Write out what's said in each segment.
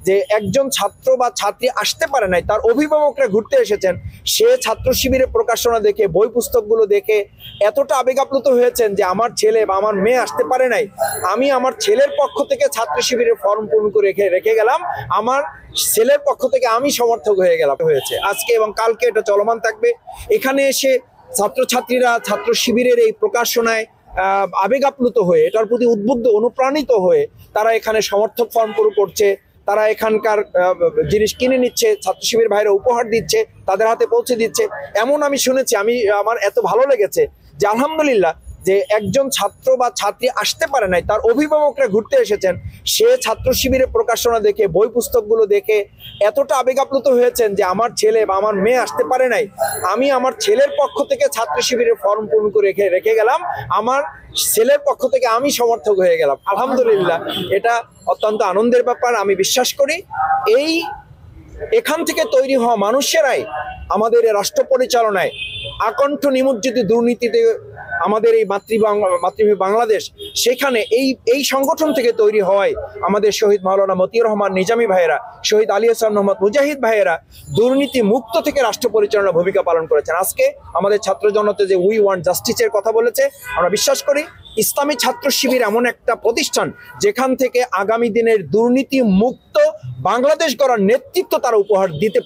যে একজন ছাত্র বা ছাত্রী আসতে পারে নাই, তার অভিভাবকরা ঘুরতে এসেছেন, সে ছাত্র শিবিরের প্রকাশনা দেখে, বই পুস্তকগুলো দেখে এতটা আবেগ আপ্লুত হয়েছেন যে আমার ছেলে বা আমার মেয়ে আসতে পারে নাই, আমি আমার ছেলের পক্ষ থেকে ছাত্র শিবিরের ফর্ম পূরণ করে রেখে গেলাম, আমার ছেলের পক্ষ থেকে আমি সমর্থক হয়েছে আজকে এবং কালকে এটা চলমান থাকবে। এখানে এসে ছাত্রছাত্রীরা ছাত্র শিবিরের এই প্রকাশনায় আবেগ আপ্লুত হয়ে, এটার প্রতি উদ্বুদ্ধ অনুপ্রাণিত হয়ে তারা এখানে সমর্থক ফর্ম পূরণ করছে, তারা এখানকার জিনিস কিনে নিচ্ছে, ছাত্র শিবির ভাইরা উপহার দিচ্ছে, তাদের হাতে পৌঁছে দিচ্ছে। এমন আমি শুনেছি, আমার এত ভালো লেগেছে যে আলহামদুলিল্লাহ যে একজন ছাত্র বা ছাত্রী আসতে পারে নাই, তার অভিভাবকরা ঘুরতে এসেছেন, সে ছাত্র শিবিরের প্রকাশনা দেখে, বই পুস্তকগুলো দেখে এতটা আবেগ আপ্লুত হয়েছেন যে আমার ছেলে বা আমার মেয়ে আসতে পারে নাই, আমি আমার ছেলের পক্ষ থেকে ছাত্র শিবিরের ফর্ম পূরণ করে রেখে গেলাম, আমার ছেলের পক্ষ থেকে আমি সমর্থক হয়ে গেলাম। আলহামদুলিল্লাহ, এটা অত্যন্ত আনন্দের ব্যাপার। আমি বিশ্বাস করি এখান থেকে তৈরি হওয়া মানুষেরাই আমাদের রাষ্ট্র পরিচালনায় আকণ্ঠ নিমজ্জিত দুর্নীতিতে আমাদের এই মাতৃভূমি বাংলাদেশ, সেখানে এই সংগঠন থেকে তৈরি হওয়ায় আমাদের শহীদ মাওলানা মতিউর রহমান নিজামী ভাইয়েরা, শহীদ আলী হাসান মোহাম্মদ মুজাহিদ ভাইয়েরা দুর্নীতি মুক্ত থেকে রাষ্ট্র পরিচালনার ভূমিকা পালন করেছেন। আজকে আমাদের ছাত্র জনতা যে উই ওয়ান্ট জাস্টিসের কথা বলেছে, আমরা বিশ্বাস করি ইসলামী ছাত্র শিবির এমন একটা প্রতিষ্ঠান যেখান থেকে আগামী দিনের দুর্নীতি মুক্ত বাংলাদেশ গড়ার নেতৃত্ব তারা উপহার দিতে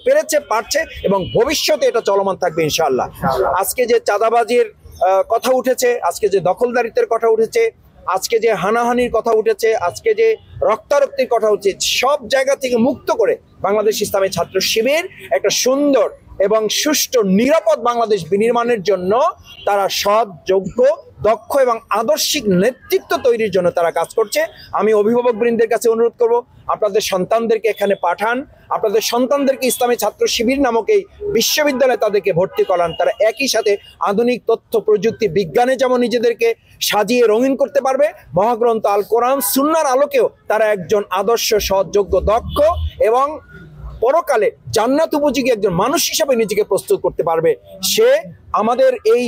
পারছে এবং ভবিষ্যতে এটা চলমান থাকবে ইনশাআল্লাহ। আজকে যে চাঁদাবাজির কথা উঠেছে, আজকে যে দখলদারিত্বের কথা উঠেছে, আজকে যে হানাহানির কথা উঠেছে, আজকে যে রক্তারক্তির কথা উঠছে, সব জায়গা থেকে মুক্ত করে বাংলাদেশ ইসলামী ছাত্র শিবির একটা সুন্দর এবং সুষ্ঠু নিরাপদ বাংলাদেশ বিনির্মাণের জন্য তারা সৎ, যোগ্য, দক্ষ এবং আদর্শিক নেতৃত্ব তৈরির জন্য তারা কাজ করছে। আমি অভিভাবক বৃন্দের কাছে অনুরোধ করব, আপনাদের সন্তানদেরকে এখানে পাঠান, আপনাদের সন্তানদেরকে ইসলামী ছাত্র শিবির নামক এই বিশ্ববিদ্যালয়ে তাদেরকে ভর্তি করান। তারা একই সাথে আধুনিক তথ্য প্রযুক্তি বিজ্ঞানে যেমন নিজেদেরকে সাজিয়ে রঙিন করতে পারবে, মহাগ্রন্থ আল কোরআন সুন্নাহর আলোকেও তারা একজন আদর্শ, সৎ, যোগ্য, দক্ষ এবং পরকালে জান্নাত উপযোগী একজন মানুষ হিসাবে নিজেকে প্রস্তুত করতে পারবে। সে আমাদের এই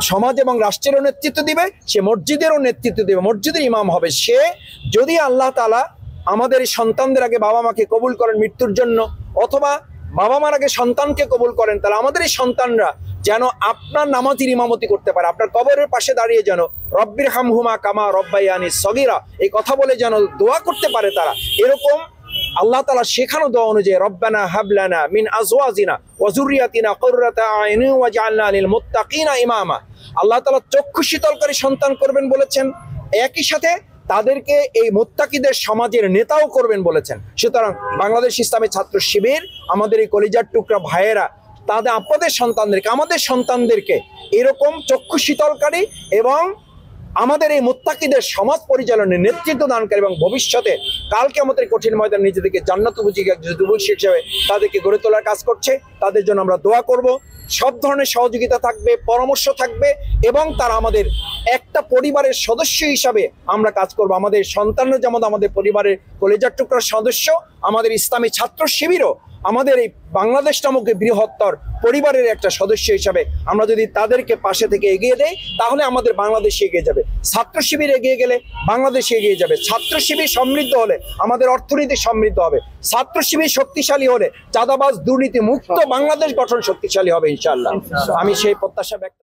সমাজ এবং রাষ্ট্রেরও নেতৃত্ব দিবে, সে মসজিদেরও নেতৃত্ব দিবে, মসজিদের ইমাম হবে। সে যদি আল্লাহ তাআলা আমাদের এই সন্তানদের আগে বাবা মাকে কবুল করেন মৃত্যুর জন্য, অথবা বাবা মার আগে সন্তানকে কবুল করেন, তাহলে আমাদের এই সন্তানরা যেন আপনার নামাজের ইমামতি করতে পারে, আপনার কবরের পাশে দাঁড়িয়ে যেন রব্বির হামহুমা কামা রব্বায়ানি সগীরা এই কথা বলে যেন দোয়া করতে পারে। তারা এরকম আল্লাহ তাআলা শেখানো দোয়া অনুযায়ী রব্বানা হাবলানা মিন আজওয়াজিনা ওয়া যুররিয়াতিনা কুররাতা আয়ুনিন ওয়াজআলনা লিল মুত্তাকিনা ইমামা। আল্লাহ তাআলা চক্ষু শীতলকারী সন্তান করবেন বলেছেন, একই সাথে তাদেরকে এই মুত্তাকিদের সমাজের নেতাও করবেন বলেছেন। সুতরাং বাংলাদেশ ইসলামী ছাত্র শিবির আমাদের এই কলিজার টুকরা ভাইয়েরা আপনাদের সন্তানদেরকে, আমাদের সন্তানদেরকে এরকম চক্ষু শীতলকারী এবং আমাদের এই মুত্তাকিদের সমাজ পরিচালনের নেতৃত্ব দানকারী এবং ভবিষ্যতে কালকে আমাদের কঠিন ময়দান নিজেদেরকে জান্নাত উপযোগী একজন যুবক হিসেবে তাদেরকে গড়ে তোলার কাজ করছে। তাদের জন্য আমরা দোয়া করব, সব ধরনের সহযোগিতা থাকবে, পরামর্শ থাকবে এবং তারা আমাদের একটা পরিবারের সদস্য হিসাবে আমরা কাজ করব। আমাদের সন্তানরা যেমন আমাদের পরিবারের কলেজার টুকরার সদস্য, আমাদের ইসলামী ছাত্র শিবিরও আমাদের এই বাংলাদেশ নামক বৃহত্তর পরিবারের একটা সদস্য হিসাবে আমরা যদি তাদেরকে পাশে থেকে এগিয়ে দেই, তাহলে আমাদের বাংলাদেশ এগিয়ে যাবে। ছাত্র শিবির এগিয়ে গেলে বাংলাদেশ এগিয়ে যাবে। ছাত্র শিবির সমৃদ্ধ হলে আমাদের অর্থনীতি সমৃদ্ধ হবে। ছাত্র শিবির শক্তিশালী হলে চাঁদাবাজ দুর্নীতি মুক্ত বাংলাদেশ গঠন শক্তিশালী হবে ইনশাআল্লাহ। আমি সেই প্রত্যাশা ব্যক্ত